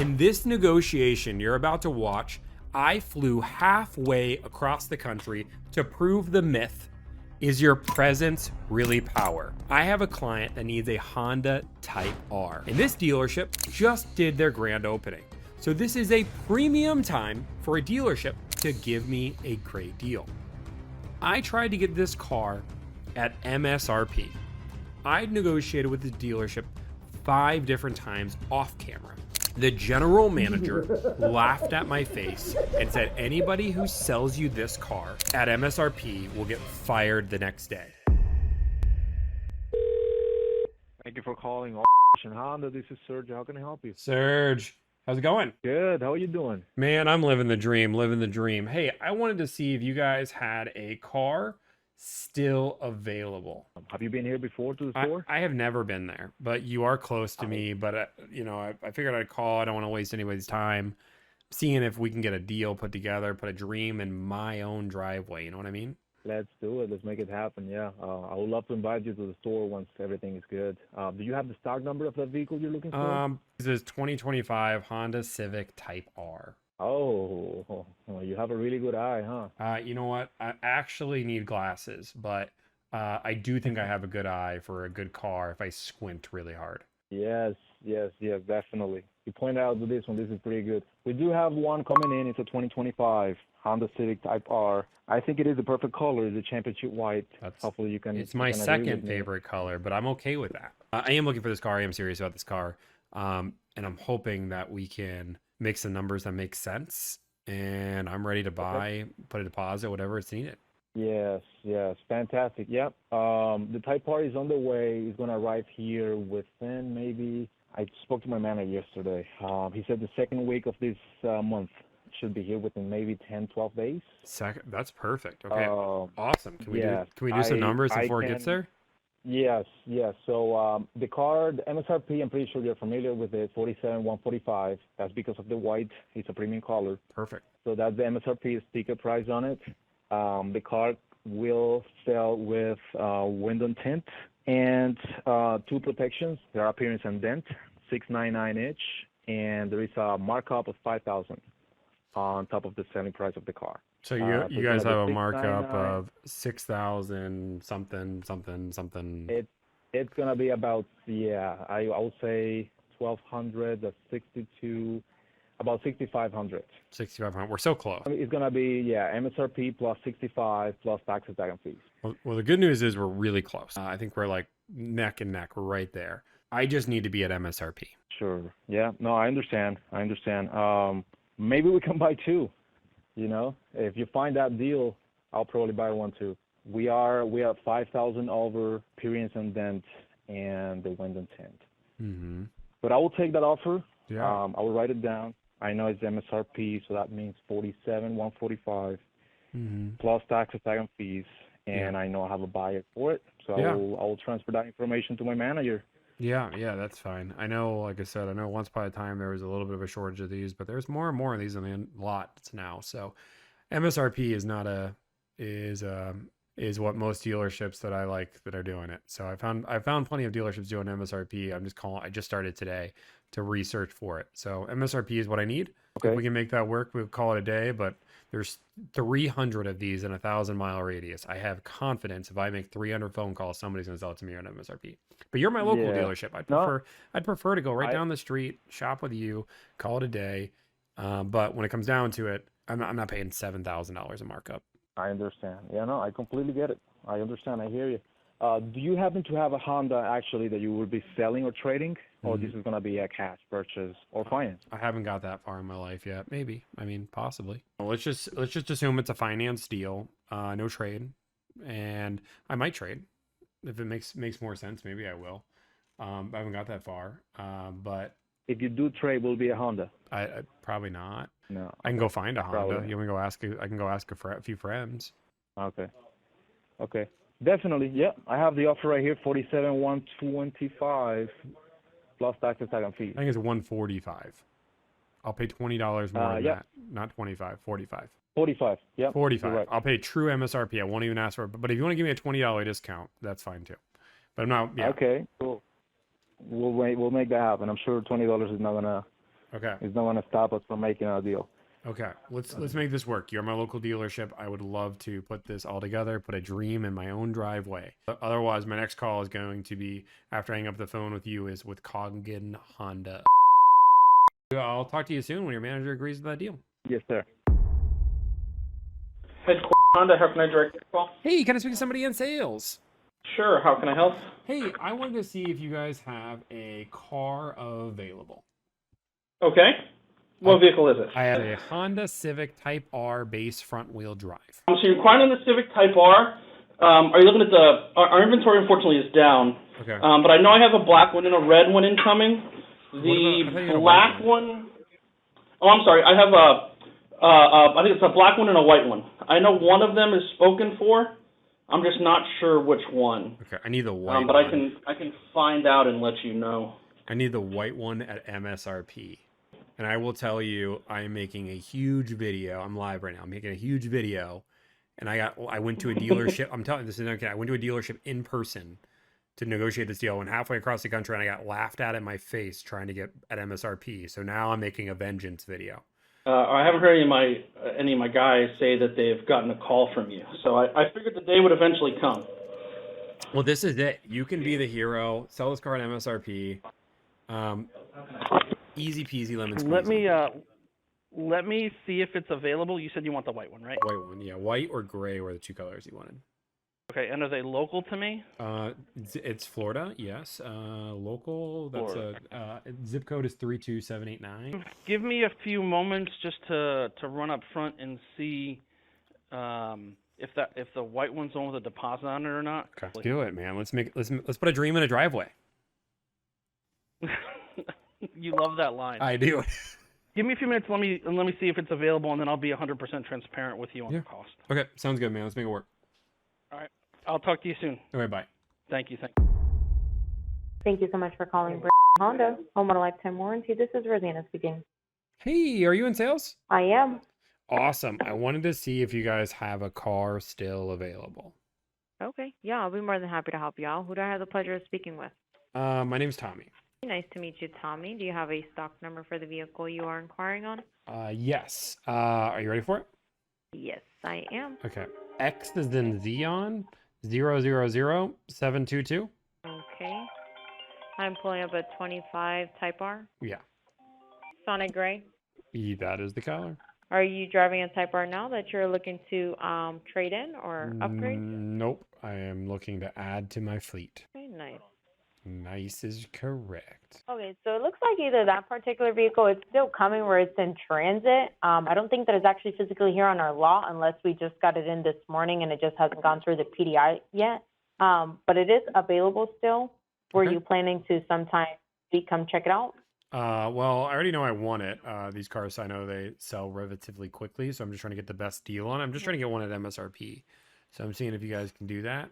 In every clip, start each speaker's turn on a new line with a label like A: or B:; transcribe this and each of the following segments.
A: In this negotiation you're about to watch, I flew halfway across the country to prove the myth. Is your presence really power? I have a client that needs a Honda Type R, and this dealership just did their grand opening. So this is a premium time for a dealership to give me a great deal. I tried to get this car at MSRP. I negotiated with the dealership 5 different times off camera. The general manager laughed at my face and said, anybody who sells you this car at MSRP will get fired the next day.
B: Thank you for calling Honda. This is Serge. How can I help you?
A: Serge, how's it going?
B: Good. How are you doing?
A: Man, I'm living the dream, living the dream. Hey, I wanted to see if you guys had a car still available.
B: Have you been here before to the store?
A: I have never been there, but you are close to me. But I figured I'd call. I don't want to waste anybody's time. Seeing if we can get a deal put together, put a dream in my own driveway. You know what I mean?
B: Let's do it. Let's make it happen. Yeah. I would love to invite you to the store once everything is good. Do you have the stock number of that vehicle you're looking for?
A: This is 2025 Honda Civic Type R.
B: Oh, you have a really good eye, huh?
A: You know what? I actually need glasses, but I do think I have a good eye for a good car if I squint really hard.
B: Yes, definitely. You point out to this one. This is pretty good. We do have one coming in. It's a 2025 Honda Civic Type R. I think it is the perfect color. It's a championship white. Hopefully you can.
A: It's my second favorite color, but I'm okay with that. I am looking for this car. I am serious about this car, and I'm hoping that we can make some numbers that make sense. And I'm ready to buy, put a deposit, whatever it's needed.
B: Yes, fantastic. Yep. The Type R is on the way. It's gonna arrive here within maybe. I spoke to my manager yesterday. He said the second week of this month should be here within maybe 10, 12 days.
A: That's perfect. Okay, awesome. Can we do some numbers before it gets there?
B: Yes. So the car, the MSRP, I'm pretty sure you're familiar with it, 47,145. That's because of the white. It's a premium color.
A: Perfect.
B: So that's the MSRP sticker price on it. The car will sell with window tint and 2 protections. There are appearance and dent, 699 each, and there is a markup of 5,000 on top of the selling price of the car.
A: So you guys have a markup of 6,000 something.
B: It's gonna be about I would say 1,200. That's 62. About 6,500.
A: 6,500. We're so close.
B: I mean, it's gonna be MSRP plus 65 plus taxes, tag, and fees.
A: Well, the good news is we're really close. I think we're like neck and neck. We're right there. I just need to be at MSRP.
B: Sure. Yeah. No, I understand. Maybe we can buy 2. You know, if you find that deal, I'll probably buy 1 too. We are 5,000 over appearance and dent and the window tint.
A: Mm-hmm.
B: But I will take that offer.
A: Yeah.
B: I will write it down. I know it's MSRP, so that means 47,145 plus taxes, tag, and fees. And I know I have a buyer for it, so I will transfer that information to my manager.
A: Yeah, that's fine. I know, like I said, once upon a time there was a little bit of a shortage of these, but there's more and more of these in the lots now. So MSRP is what most dealerships that I like that are doing it. So I found plenty of dealerships doing MSRP. I just started today to research for it. So MSRP is what I need. Okay. If we can make that work, we'll call it a day, but there's 300 of these in a 1,000-mile radius. I have confidence if I make 300 phone calls, somebody's going to sell it to me on MSRP. But you're my local dealership. I'd prefer to go right down the street, shop with you, call it a day. But when it comes down to it, I'm not paying $7,000 a markup.
B: I understand. Yeah, no, I completely get it. I understand. I hear you. Do you happen to have a Honda actually that you will be selling or trading, or this is going to be a cash purchase or finance?
A: I haven't got that far in my life yet. Maybe. I mean, possibly. Well, let's just assume it's a finance deal, no trade, and I might trade if it makes more sense. Maybe I will. I haven't got that far, but
B: if you do trade, will it be a Honda?
A: I probably not.
B: No,
A: I can go find a Honda.
B: Probably.
A: You want me to go ask? I can go ask a few friends.
B: Okay. Definitely. Yeah, I have the offer right here. 47,125 plus taxes, tag, and fees.
A: I think it's 145. I'll pay $20 more than that. Not 25. 45.
B: 45. Yeah.
A: 45.
B: Right.
A: I'll pay true MSRP. I won't even ask for it. But if you want to give me a $20 discount, that's fine too. But I'm not. Yeah.
B: Okay. Cool. We'll make that happen. I'm sure $20 is not gonna
A: Okay.
B: It's not going to stop us from making a deal.
A: Okay. Let's make this work. You're my local dealership. I would love to put this all together, put a dream in my own driveway. Otherwise, my next call is going to be, after I hang up the phone with you, is with Coggan Honda. I'll talk to you soon when your manager agrees to that deal.
B: Yes, sir.
C: Headquarters Honda, how can I direct your call?
A: Hey, can I speak to somebody in sales?
C: Sure, how can I help?
A: Hey, I wanted to see if you guys have a car available.
C: Okay. What vehicle is it?
A: I have a Honda Civic Type R base front wheel drive.
C: So you're inquiring on the Civic Type R. Are you looking at our inventory unfortunately is down.
A: Okay.
C: But I know I have a black one and a red one incoming. The black one, oh, I'm sorry. I have I think it's a black one and a white one. I know one of them is spoken for. I'm just not sure which one.
A: Okay, I need the white
C: but
A: one.
C: I can find out and let you know.
A: I need the white one at MSRP. And I will tell you, I am making a huge video. I'm live right now. I'm making a huge video. And I went to a dealership. I'm telling you, this is okay. I went to a dealership in person to negotiate this deal. Went halfway across the country and I got laughed at in my face trying to get at MSRP. So now I'm making a vengeance video.
C: I haven't heard any of my guys say that they've gotten a call from you. So I figured the day would eventually come.
A: Well, this is it. You can be the hero. Sell this car at MSRP. Easy peasy lemon squeezy.
D: Let me see if it's available. You said you want the white one, right?
A: White one, yeah. White or gray were the two colors you wanted.
D: Okay, and are they local to me?
A: It's Florida, yes. Local. That's zip code is 32789.
D: Give me a few moments just to run up front and see if the white one's on with a deposit on it or not.
A: Okay, do it, man. Let's put a dream in a driveway.
D: You love that line.
A: I do.
D: Give me a few minutes. Let me see if it's available, and then I'll be 100% transparent with you on the cost.
A: Okay, sounds good, man. Let's make it work.
D: All right. I'll talk to you soon.
A: All right, bye.
D: Thank you.
E: Thank you so much for calling Honda, home on a lifetime warranty. This is Rosanna speaking.
A: Hey, are you in sales?
E: I am.
A: Awesome. I wanted to see if you guys have a car still available.
E: Okay. Yeah, I'll be more than happy to help you out. Who do I have the pleasure of speaking with?
A: My name's Tommy.
E: Nice to meet you, Tommy. Do you have a stock number for the vehicle you are inquiring on?
A: Yes. Are you ready for it?
E: Yes, I am.
A: Okay. X is in Xeon 000722.
E: Okay. I'm pulling up a 25 Type R.
A: Yeah.
E: Sonic Gray.
A: That is the color.
E: Are you driving a Type R now that you're looking to trade in or upgrade?
A: Nope. I am looking to add to my fleet.
E: Okay, nice.
A: Nice is correct.
E: Okay, so it looks like either that particular vehicle is still coming where it's in transit. I don't think that it's actually physically here on our lot unless we just got it in this morning and it just hasn't gone through the PDI yet. But it is available still. Were you planning to sometime come check it out?
A: Well, I already know I want it. These cars, I know they sell relatively quickly, so I'm just trying to get the best deal on it. I'm just trying to get one at MSRP. So I'm seeing if you guys can do that.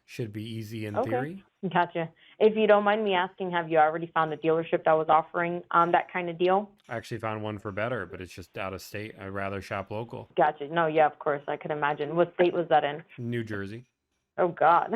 A: Should be easy in theory.
E: Gotcha. If you don't mind me asking, have you already found a dealership that was offering that kind of deal?
A: I actually found one for better, but it's just out of state. I'd rather shop local.
E: Gotcha. No, yeah, of course. I could imagine. What state was that in?
A: New Jersey.
E: Oh, God.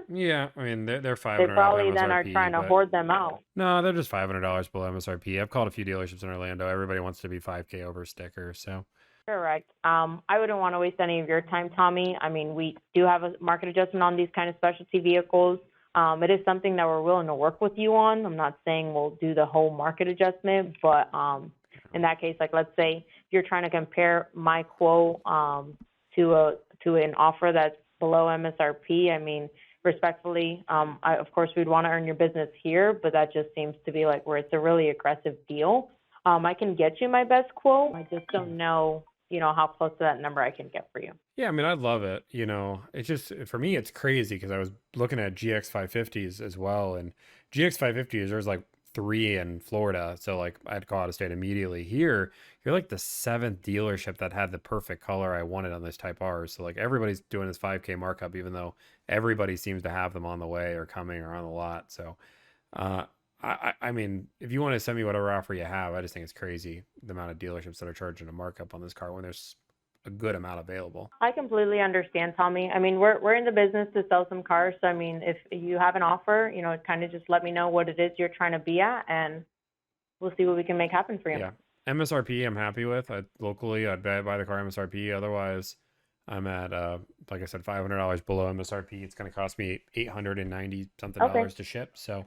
A: Yeah, I mean, they're $500
E: They probably
A: MSRP,
E: then are trying to hoard them out.
A: No, they're just $500 below MSRP. I've called a few dealerships in Orlando. Everybody wants to be $5K over sticker, so...
E: Correct. I wouldn't want to waste any of your time, Tommy. I mean, we do have a market adjustment on these kind of specialty vehicles. It is something that we're willing to work with you on. I'm not saying we'll do the whole market adjustment, but in that case, like let's say you're trying to compare my quote to an offer that's below MSRP. I mean, respectfully, of course, we'd want to earn your business here, but that just seems to be like where it's a really aggressive deal. I can get you my best quote. I just don't know, how close to that number I can get for you.
A: Yeah, I mean, I'd love it. It's just, for me, it's crazy because I was looking at GX 550s as well. And GX 550s, there's like 3 in Florida. So like I'd call out of state immediately. Here, you're like the 7th dealership that had the perfect color I wanted on this Type R. So like everybody's doing this 5K markup, even though everybody seems to have them on the way or coming or on the lot. So, I mean, if you want to send me whatever offer you have, I just think it's crazy the amount of dealerships that are charging a markup on this car when there's a good amount available.
E: I completely understand, Tommy. I mean, we're in the business to sell some cars. So, I mean, if you have an offer, kind of just let me know what it is you're trying to be at, and we'll see what we can make happen for you.
A: Yeah. MSRP I'm happy with. Locally, I'd buy the car MSRP. Otherwise, I'm at, like I said, $500 below MSRP. It's going to cost me $890 something dollars to ship. So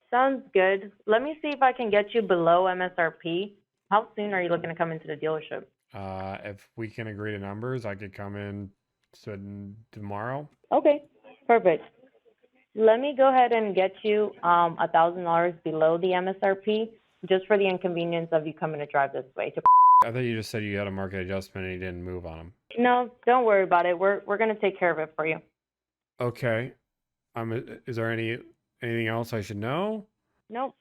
E: Sounds good. Let me see if I can get you below MSRP. How soon are you looking to come into the dealership?
A: if we can agree to numbers, I could come in tomorrow.
E: Okay, perfect. Let me go ahead and get you $1,000 below the MSRP just for the inconvenience of you coming to drive this way.
A: I thought you just said you had a market adjustment and you didn't move on them.
E: No, don't worry about it. We're gonna take care of it for you.
A: Okay. Is there anything else I should know?
E: Nope.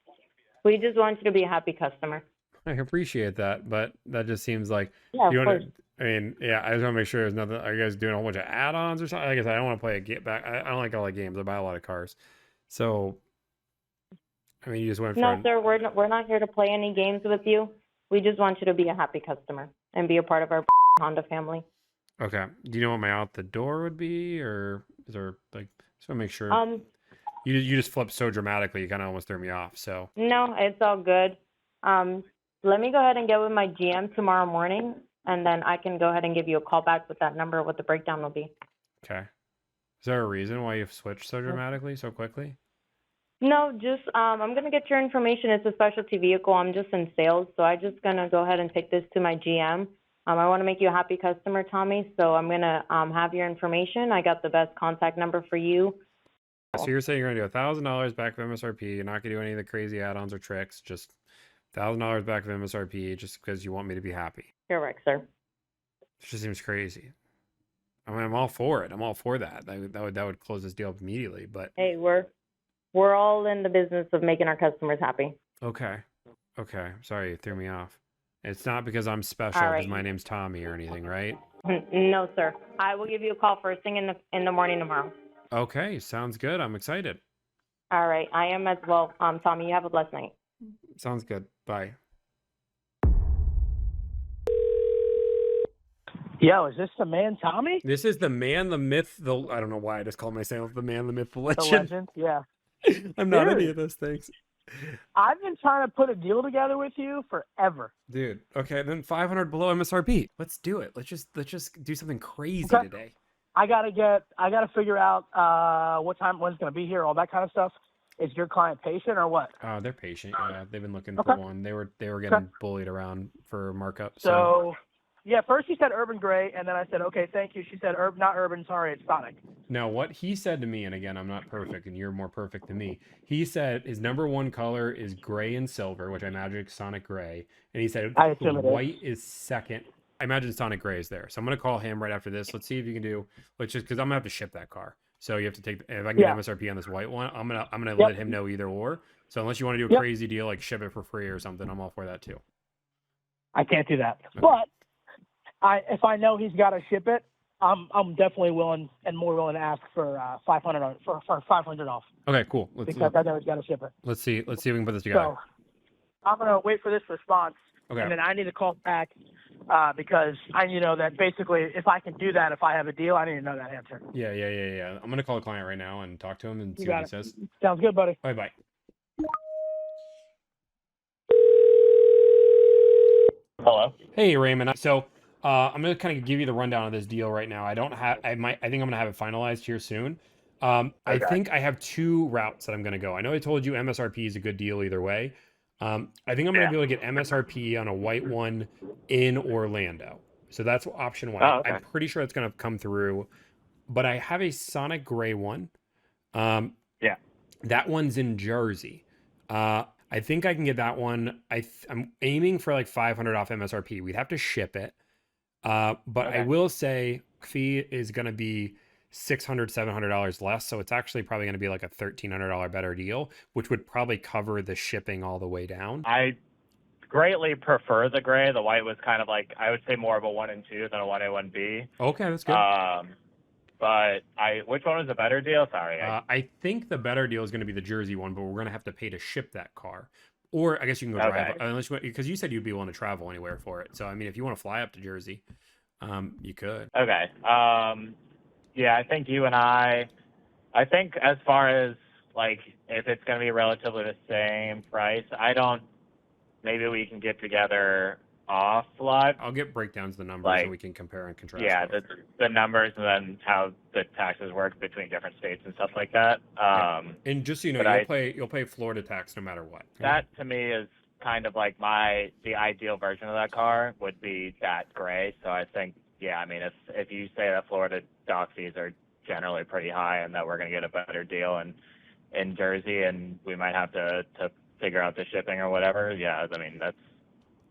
E: We just want you to be a happy customer.
A: I appreciate that, but that just seems like
E: Yeah,
A: you
E: of
A: want
E: course.
A: to. I mean, yeah, I just want to make sure there's nothing. Are you guys doing a whole bunch of add-ons or something? Like I said, I don't want to play a get back. I don't like all the games. I buy a lot of cars, so I mean, you just went for.
E: No, sir, we're not here to play any games with you. We just want you to be a happy customer and be a part of our Honda family.
A: Okay. Do you know what my out the door would be, or is there like? Just want to make sure. You just flipped so dramatically, you kind of almost threw me off. So.
E: No, it's all good. Let me go ahead and get with my GM tomorrow morning, and then I can go ahead and give you a call back with that number, what the breakdown will be.
A: Okay. Is there a reason why you've switched so dramatically, so quickly?
E: No, just I'm gonna get your information. It's a specialty vehicle. I'm just in sales, so I'm just gonna go ahead and take this to my GM. I want to make you a happy customer, Tommy. So I'm gonna have your information. I got the best contact number for you.
A: So you're saying you're gonna do $1,000 back of MSRP. You're not gonna do any of the crazy add-ons or tricks. Just $1,000 back of MSRP, just because you want me to be happy.
E: Correct, sir.
A: It just seems crazy. I mean, I'm all for it. I'm all for that. That would close this deal up immediately. But
E: hey, we're all in the business of making our customers happy.
A: Okay. Sorry, you threw me off. It's not because I'm special because my name's Tommy or anything, right?
E: No, sir. I will give you a call first thing in the morning tomorrow.
A: Okay, sounds good. I'm excited.
E: All right, I am as well. Tommy, you have a blessed night.
A: Sounds good. Bye.
F: Yo, is this the man, Tommy?
A: This is the man, the myth, I don't know why I just call myself the man, the myth, the legend.
F: The legend, yeah.
A: I'm not any of those things.
F: I've been trying to put a deal together with you forever.
A: Dude, okay, then 500 below MSRP. Let's do it. Let's just do something crazy today.
F: I gotta figure out what time, when's gonna be here, all that kind of stuff. Is your client patient or what?
A: Oh, they're patient. Yeah, they've been looking for one. They were getting bullied around for markup.
F: So, yeah, first she said urban gray, and then I said, okay, thank you. She said not urban, sorry, it's Sonic.
A: Now, what he said to me, and again, I'm not perfect, and you're more perfect than me. He said his number one color is gray and silver, which I imagine is Sonic Gray, and he said white is second. I imagine Sonic Gray is there, so I'm gonna call him right after this. Let's see if you can do. Because I'm gonna have to ship that car, so you have to take. If I can get MSRP on this white one, I'm gonna let him know either or. So unless you want to do a crazy deal like ship it for free or something, I'm all for that too.
F: I can't do that,
A: Okay.
F: but if I know he's got to ship it, I'm definitely willing and more willing to ask for $500 for $500 off.
A: Okay, cool.
F: Because I know he's got to ship it.
A: Let's see if we can put this together.
F: So I'm gonna wait for this response,
A: Okay.
F: and then I need to call back because I need to know that basically if I can do that, if I have a deal, I need to know that answer.
A: Yeah. I'm gonna call the client right now and talk to him and see what he says.
F: Sounds good, buddy.
A: Bye.
G: Hello.
A: Hey Raymond. So I'm gonna kind of give you the rundown of this deal right now. I think I'm gonna have it finalized here soon. I think I have two routes that I'm gonna go. I know I told you MSRP is a good deal either way. I think I'm gonna be able to get MSRP on a white one in Orlando. So that's option one.
G: Oh, okay.
A: I'm pretty sure it's gonna come through. But I have a Sonic Gray one. That one's in Jersey. I think I can get that one. I'm aiming for like 500 off MSRP. We'd have to ship it. But I will say fee is going to be $600, $700 less. So it's actually probably going to be like a $1,300 better deal, which would probably cover the shipping all the way down.
G: I greatly prefer the gray. The white was kind of like, I would say more of a 1 and 2 than a 1A, 1B.
A: Okay, that's good.
G: But which one was a better deal? Sorry.
A: I think the better deal is going to be the Jersey one, but we're going to have to pay to ship that car. Or I guess you can go drive, unless because you said you'd be willing to travel anywhere for it. So I mean, if you want to fly up to Jersey, you could.
G: Okay. Yeah, I think you and I think as far as like if it's going to be relatively the same price, I don't maybe we can get together off live.
A: I'll get breakdowns of the numbers
G: Like,
A: and we can compare and contrast.
G: Yeah,
A: both.
G: the numbers and then how the taxes work between different states and stuff like that.
A: And just so you know, you'll pay Florida tax no matter what.
G: That to me is kind of like the ideal version of that car would be that gray. So I think, yeah, I mean, if you say that Florida dock fees are generally pretty high and that we're going to get a better deal in Jersey and we might have to figure out the shipping or whatever, yeah, I mean,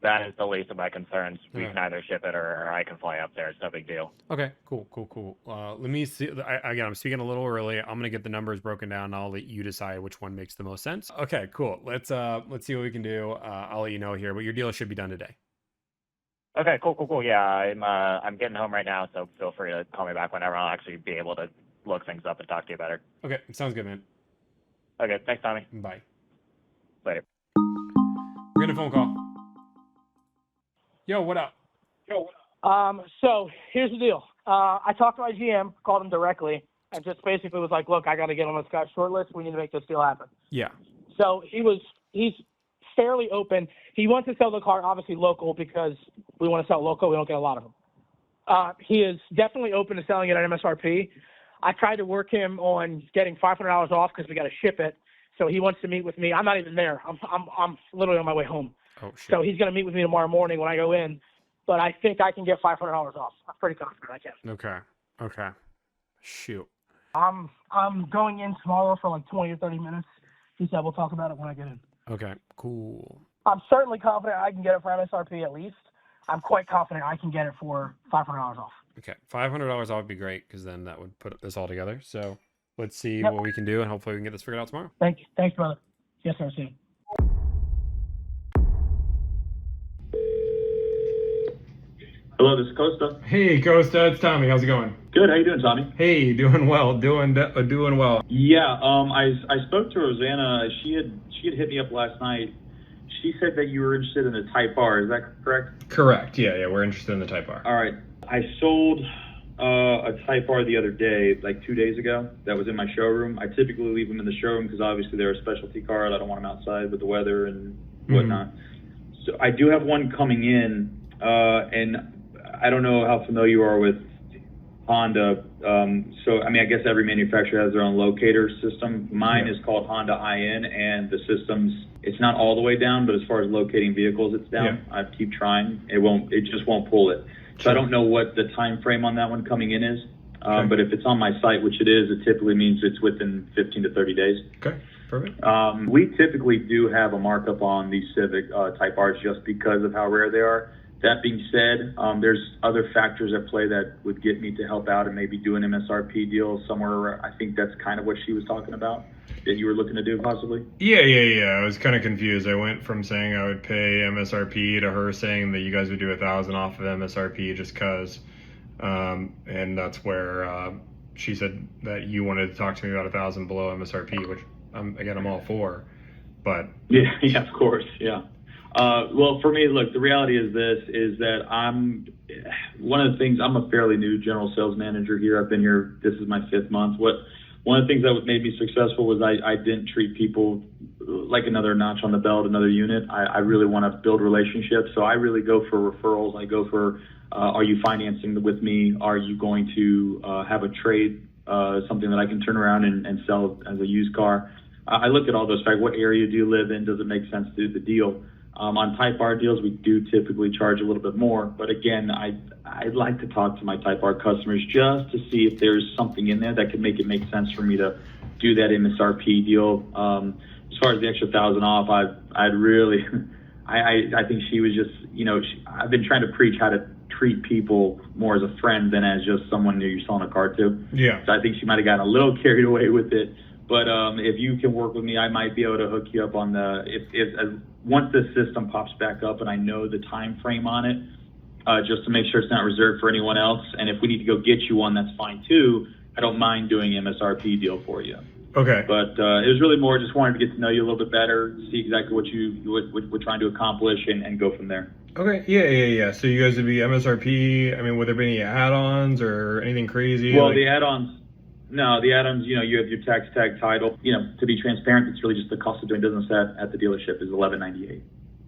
G: that is the least of my concerns. We can either ship it or I can fly up there. It's no big deal.
A: Okay, cool. Let me see. Again, I'm speaking a little early. I'm gonna get the numbers broken down. And I'll let you decide which one makes the most sense. Okay, cool. Let's see what we can do. I'll let you know here, but your deal should be done today.
G: Okay, cool. Yeah, I'm getting home right now, so feel free to call me back whenever. I'll actually be able to look things up and talk to you better.
A: Okay, sounds good, man.
G: Okay, thanks, Tommy.
A: Bye.
G: Later.
A: We're getting a phone call. Yo, what up?
F: So here's the deal. I talked to my GM, called him directly, and just basically was like, look, I got to get on the Scott shortlist. We need to make this deal happen.
A: Yeah.
F: So he's fairly open. He wants to sell the car, obviously local, because we want to sell local. We don't get a lot of them. He is definitely open to selling it at MSRP. I tried to work him on getting $500 off because we got to ship it. So he wants to meet with me. I'm not even there. I'm literally on my way home.
A: Oh, shit.
F: So he's going to meet with me tomorrow morning when I go in. But I think I can get $500 off. I'm pretty confident I can.
A: Okay. Shoot.
F: I'm going in tomorrow for like 20 or 30 minutes. He said we'll talk about it when I get in.
A: Okay, cool.
F: I'm certainly confident I can get it for MSRP at least. I'm quite confident I can get it for $500 off.
A: Okay, $500 off would be great because then that would put this all together. So let's see what we can do, and hopefully we can get this figured out tomorrow.
F: Thanks, brother. Yes, sir. See you.
H: Hello, this is Costa.
A: Hey, Costa, it's Tommy. How's it going?
H: Good. How you doing, Tommy?
A: Hey, doing well. Doing well.
H: Yeah. I spoke to Rosanna. She had hit me up last night. She said that you were interested in the Type R. Is that correct?
A: Correct. Yeah. We're interested in the Type R.
H: All right. I sold a Type R the other day, like 2 days ago. That was in my showroom. I typically leave them in the showroom because obviously they're a specialty car. I don't want them outside with the weather and whatnot. So I do have one coming in, and I don't know how familiar you are with Honda. So, I mean, I guess every manufacturer has their own locator system. Mine is called Honda IN, and the system's, it's not all the way down, but as far as locating vehicles, it's down. I keep trying. It just won't pull it. So I don't know what the time frame on that one coming in is. But if it's on my site, which it is, it typically means it's within 15 to 30 days.
A: Okay, perfect.
H: We typically do have a markup on these Civic Type Rs just because of how rare they are. That being said, there's other factors at play that would get me to help out and maybe do an MSRP deal somewhere. I think that's kind of what she was talking about, that you were looking to do possibly.
A: Yeah. I was kind of confused. I went from saying I would pay MSRP to her saying that you guys would do 1,000 off of MSRP just because. And that's where she said that you wanted to talk to me about 1,000 below MSRP, which I'm all for. But
H: yeah, of course, yeah. Well, for me, look, the reality is that one of the things, I'm a fairly new general sales manager here. I've been here, this is my 5th month. One of the things that made me successful was I didn't treat people like another notch on the belt, another unit. I really want to build relationships. So I really go for referrals. I go for, are you financing with me? Are you going to have a trade, something that I can turn around and sell as a used car? I look at all those factors. What area do you live in? Does it make sense to do the deal? On Type R deals, we do typically charge a little bit more. But again, I'd like to talk to my Type R customers just to see if there's something in there that could make it make sense for me to do that MSRP deal. As far as the extra 1,000 off, I'd really, I think she was just, I've been trying to preach how to treat people more as a friend than as just someone that you're selling a car to.
A: Yeah.
H: So I think she might have gotten a little carried away with it. But if you can work with me, I might be able to hook you up on once the system pops back up and I know the time frame on it, just to make sure it's not reserved for anyone else. And if we need to go get you one, that's fine too. I don't mind doing MSRP deal for you.
A: Okay.
H: But it was really more just wanted to get to know you a little bit better, see exactly what we're trying to accomplish, and go from there.
A: Okay. Yeah. So you guys would be MSRP. I mean, would there be any add-ons or anything crazy?
H: Well, the add-ons. No, the add-ons, you have your tax tag title. To be transparent, it's really just the cost of doing business at the dealership is $11.98.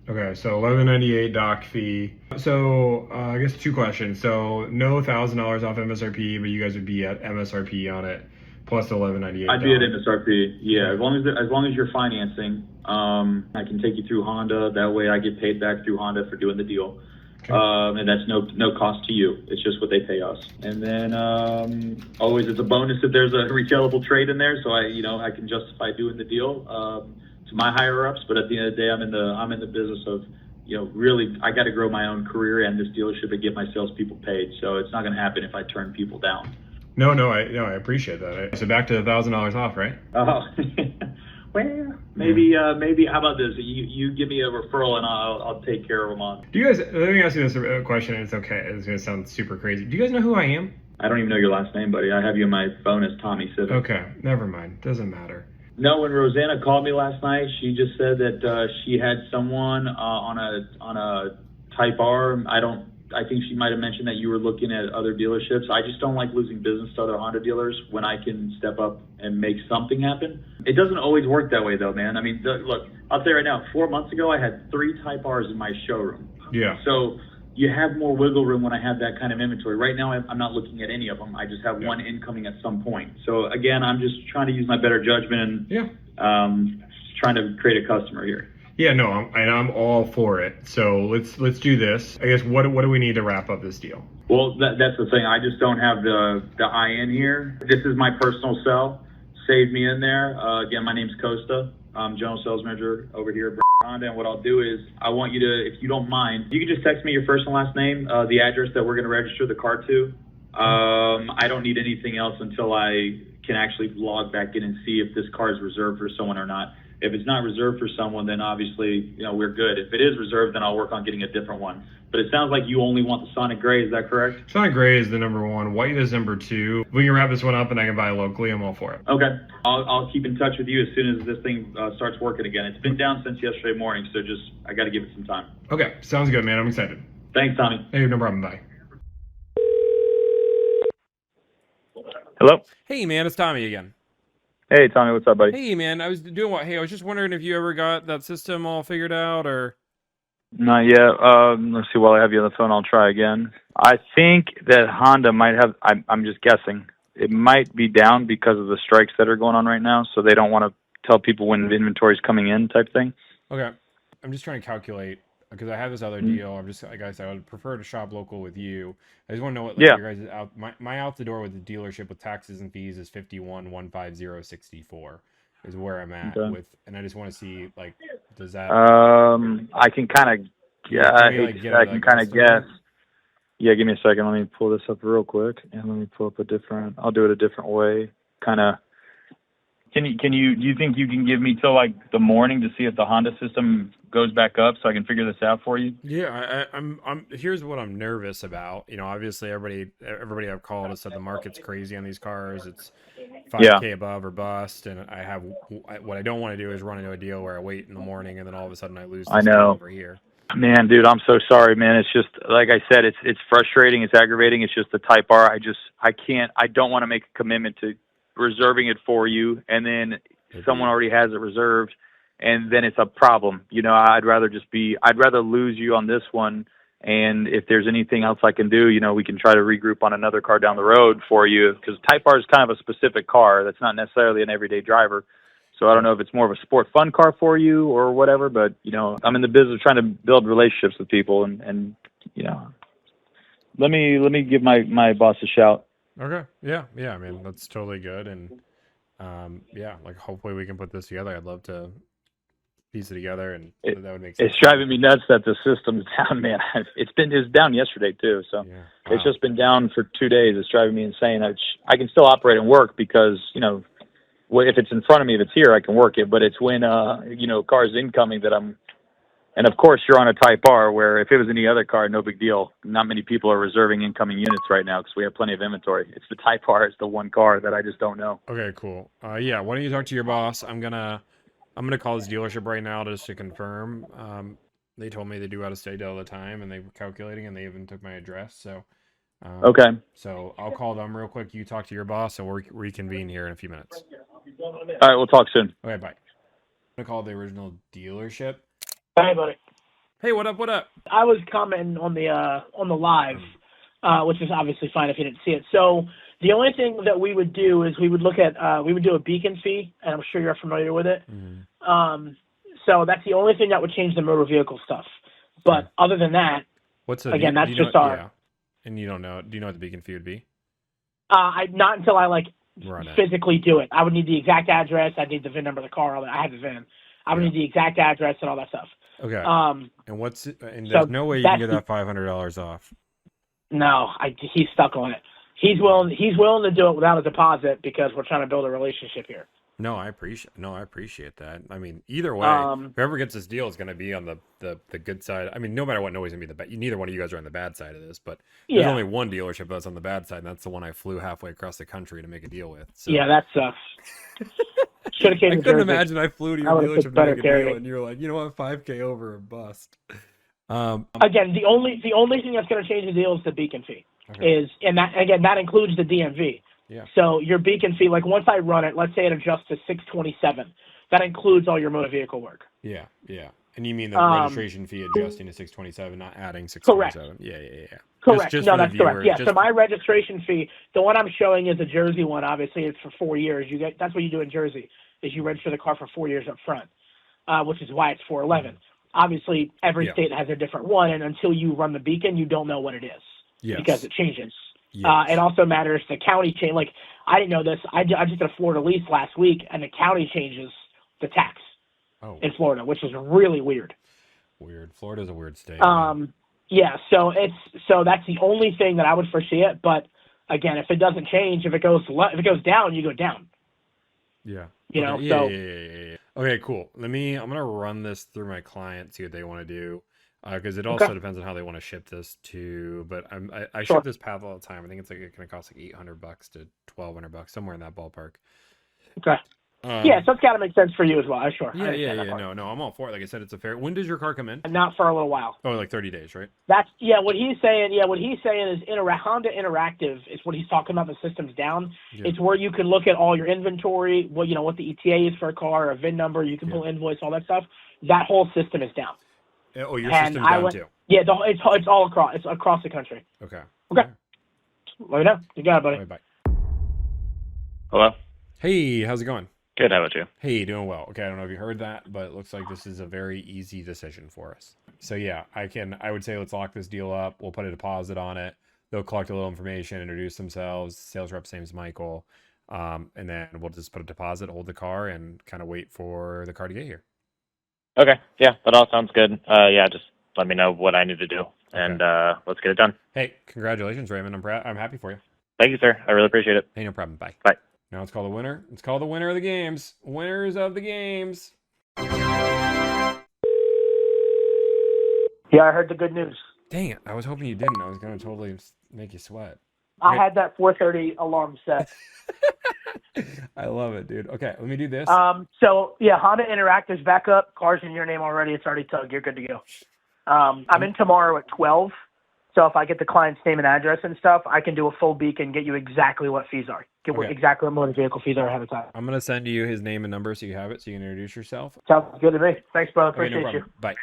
A: Okay, so 1198 doc fee. So I guess two questions. So no $1,000 off MSRP, but you guys would be at MSRP on it plus 1198.
H: I'd be at MSRP. Yeah, as long as you're financing, I can take you through Honda. That way, I get paid back through Honda for doing the deal.
A: Okay.
H: And that's no cost to you. It's just what they pay us. And then always it's a bonus if there's a retailable trade in there, so I can justify doing the deal to my higher ups. But at the end of the day, I'm in the business of really I got to grow my own career and this dealership and get my salespeople paid. So it's not going to happen if I turn people down.
A: No, I appreciate that. So back to $1,000 off, right?
H: Oh. Well, maybe. How about this? You give me a referral and I'll take care of them on.
A: Do you guys? Let me ask you this question. It's okay. It's gonna sound super crazy. Do you guys know who I am?
H: I don't even know your last name, buddy. I have you in my phone as Tommy Civic.
A: Okay, never mind. Doesn't matter.
H: No, when Rosanna called me last night, she just said that she had someone on a Type R. I think she might have mentioned that you were looking at other dealerships. I just don't like losing business to other Honda dealers when I can step up and make something happen. It doesn't always work that way, though, man. I mean, look, I'll tell you right now, 4 months ago, I had 3 Type Rs in my showroom.
A: Yeah.
H: So you have more wiggle room when I have that kind of inventory. Right now, I'm not looking at any of them. I just have one incoming at some point. So, again, I'm just trying to use my better judgment and trying to create a customer here.
A: Yeah, no, I'm all for it. So let's do this. I guess what do we need to wrap up this deal?
H: Well, that's the thing. I just don't have the IN here. This is my personal cell. Save me in there. Again, my name's Costa. I'm general sales manager over here at Honda. And what I'll do is I want you to, if you don't mind, you can just text me your first and last name, the address that we're going to register the car to. I don't need anything else until I can actually log back in and see if this car is reserved for someone or not. If it's not reserved for someone, then obviously, we're good. If it is reserved, then I'll work on getting a different one. But it sounds like you only want the Sonic Gray. Is that correct?
A: Sonic Gray is the number one. White is number 2. We can wrap this one up and I can buy it locally. I'm all for it.
H: Okay. I'll keep in touch with you as soon as this thing starts working again. It's been down since yesterday morning, so I got to give it some time.
A: Okay. Sounds good, man. I'm excited.
H: Thanks, Tommy.
A: Hey, no problem. Bye.
I: Hello?
A: Hey, man. It's Tommy again.
I: Hey, Tommy, what's up, buddy?
A: Hey, man. I was doing what? Hey, I was just wondering if you ever got that system all figured out or...
I: Not yet. Let's see, while I have you on the phone, I'll try again. I think that Honda might have, I'm just guessing, it might be down because of the strikes that are going on right now, so they don't want to tell people when the inventory's coming in type thing.
A: Okay. I'm just trying to calculate, because I have this other deal. I'm just, like I said, I would prefer to shop local with you. I just want to know what your guys' out, my out the door with the dealership with taxes and fees is 51,150.64 is where I'm at with, and I just want to see, like, does that...
I: I can kind of, I can kind of guess. Yeah, give me a second. Let me pull this up real quick, and let me pull up I'll do it a different way. Kind of. Do you think you can give me till like the morning to see if the Honda system goes back up so I can figure this out for you?
A: Yeah, I'm here's what I'm nervous about. Obviously everybody I've called has said the market's crazy on these cars. It's 5K above or bust, and what I don't want to do is run into a deal where I wait in the morning and then all of a sudden I lose this deal over here.
I: Man, dude, I'm so sorry, man. It's just, like I said, it's frustrating, it's aggravating. It's just the Type R. I don't want to make a commitment to reserving it for you, and then someone already has it reserved, and then it's a problem. I'd rather lose you on this one, and if there's anything else I can do, we can try to regroup on another car down the road for you, because Type R is kind of a specific car that's not necessarily an everyday driver. So I don't know if it's more of a sport fun car for you or whatever, but, I'm in the business of trying to build relationships with people, and let me give my boss a shout.
A: Okay. Yeah. I mean, that's totally good. And, like hopefully we can put this together. I'd love to piece it together, and that would make sense.
I: It's driving me nuts that the system's down, man. It's down yesterday too. So It's just been down for 2 days. It's driving me insane. I can still operate and work because, if it's in front of me, if it's here, I can work it. But it's when, cars incoming that and of course you're on a Type R, where if it was any other car, no big deal. Not many people are reserving incoming units right now because we have plenty of inventory. It's the Type R. It's the one car that I just don't know.
A: Okay, cool. Why don't you talk to your boss? I'm gonna call this dealership right now just to confirm. They told me they do out of state all the time, and they were calculating, and they even took my address. So,
I: okay.
A: So I'll call them real quick. You talk to your boss, and we'll reconvene here in a few minutes.
I: All right, we'll talk soon.
A: Okay, bye. I'm gonna call the original dealership.
F: Hey, buddy.
A: Hey, what up? What up?
F: I was commenting on the live, which is obviously fine if you didn't see it. So the only thing that we would do is we would look at we would do a beacon fee, and I'm sure you're familiar with it.
A: Mm-hmm.
F: So that's the only thing that would change the motor vehicle stuff. But other than that,
A: what's
F: again, that's just our.
A: Yeah. And you don't know? Do you know what the beacon fee would be?
F: Not until I
A: Run it.
F: physically do it. I would need the exact address. I'd need the VIN number of the car. All that. I have the VIN. I would need the exact address and all that stuff.
A: Okay. And
F: so
A: there's no way you can get that $500 off.
F: No, he's stuck on it. He's willing to do it without a deposit because we're trying to build a relationship here.
A: No, I appreciate that. I mean, either way, whoever gets this deal is going to be on the good side. I mean, no matter what, nobody's going to be the bad. Neither one of you guys are on the bad side of this, but there's only one dealership that's on the bad side, and that's the one I flew halfway across the country to make a deal with. So.
F: Yeah, that sucks. Should have came
A: I
F: to
A: couldn't
F: Jersey.
A: imagine I flew to your dealership to make a deal, and you're like, you know what, 5K over a bust.
F: Again, the only thing that's going to change the deal is the beacon fee. Okay. That includes the DMV.
A: Yeah.
F: So your beacon fee, like once I run it, let's say it adjusts to 627. That includes all your motor vehicle work.
A: Yeah. And you mean the registration fee adjusting to 627, not adding 627?
F: Correct.
A: Yeah.
F: Correct.
A: Just
F: no, that's correct. Yeah. So my registration fee, the one I'm showing is a Jersey one. Obviously, it's for 4 years. That's what you do in Jersey is you register the car for 4 years up front, which is why it's 411. Obviously, every state has a different one, and until you run the beacon, you don't know what it is because it changes. Yes. It also matters the county change. Like I didn't know this. I just did a Florida lease last week, and the county changes the tax in Florida, which is really weird.
A: Florida's a weird state.
F: Yeah. So that's the only thing that I would foresee it. But again, if it doesn't change, if it goes down, you go down.
A: Yeah.
F: Yeah.
A: Okay, cool. I'm gonna run this through my client, see what they want to do. Because it also depends on how they want to ship this to, but I ship this path all the time. I think it's going to cost like $800 to $1,200, somewhere in that ballpark.
F: Okay. So it's got to make sense for you as well. Sure.
A: Yeah. No, I'm all for it. Like I said, it's a fair. When does your car come in?
F: Not for a little while.
A: Oh, like 30 days, right?
F: That's what he's saying. Yeah, what he's saying is Honda Interactive is what he's talking about. The system's down. Yeah. It's where you can look at all your inventory. What the ETA is for a car, a VIN number. You can pull invoice, all that stuff. That whole system is down.
A: Oh, your system's down too?
F: Yeah, it's all across. It's across the country.
A: Okay.
F: Let me know. You got it, buddy.
A: Right, bye.
G: Hello?
A: Hey, how's it going?
G: Good, how about you?
A: Hey, doing well. Okay, I don't know if you heard that, but it looks like this is a very easy decision for us. So yeah, I would say let's lock this deal up. We'll put a deposit on it. They'll collect a little information, introduce themselves. Sales rep's name's Michael. And then we'll just put a deposit, hold the car, and kind of wait for the car to get here.
G: Okay, yeah, that all sounds good. Just let me know what I need to do, and let's get it done.
A: Hey, congratulations, Raymond. I'm happy for you.
G: Thank you, sir. I really appreciate it.
A: Hey, no problem. Bye.
G: Bye.
A: Now it's called the winner. It's called the winner of the games. Winners of the games. Yeah,
F: I heard the good news.
A: Dang it. I was hoping you didn't. I was going to totally make you sweat.
F: I had that 4:30 alarm set.
A: I love it, dude. Okay, let me do this.
F: Honda Interactive's back up. Car's in your name already. It's already tugged. You're good to go. I'm in tomorrow at 12. So if I get the client's name and address and stuff, I can do a full beacon, get you exactly what fees are. Exactly what motor vehicle fees are ahead of time.
A: I'm going to send you his name and number so you have it so you can introduce yourself.
F: Sounds good to me. Thanks, brother. Appreciate you.
A: Bye.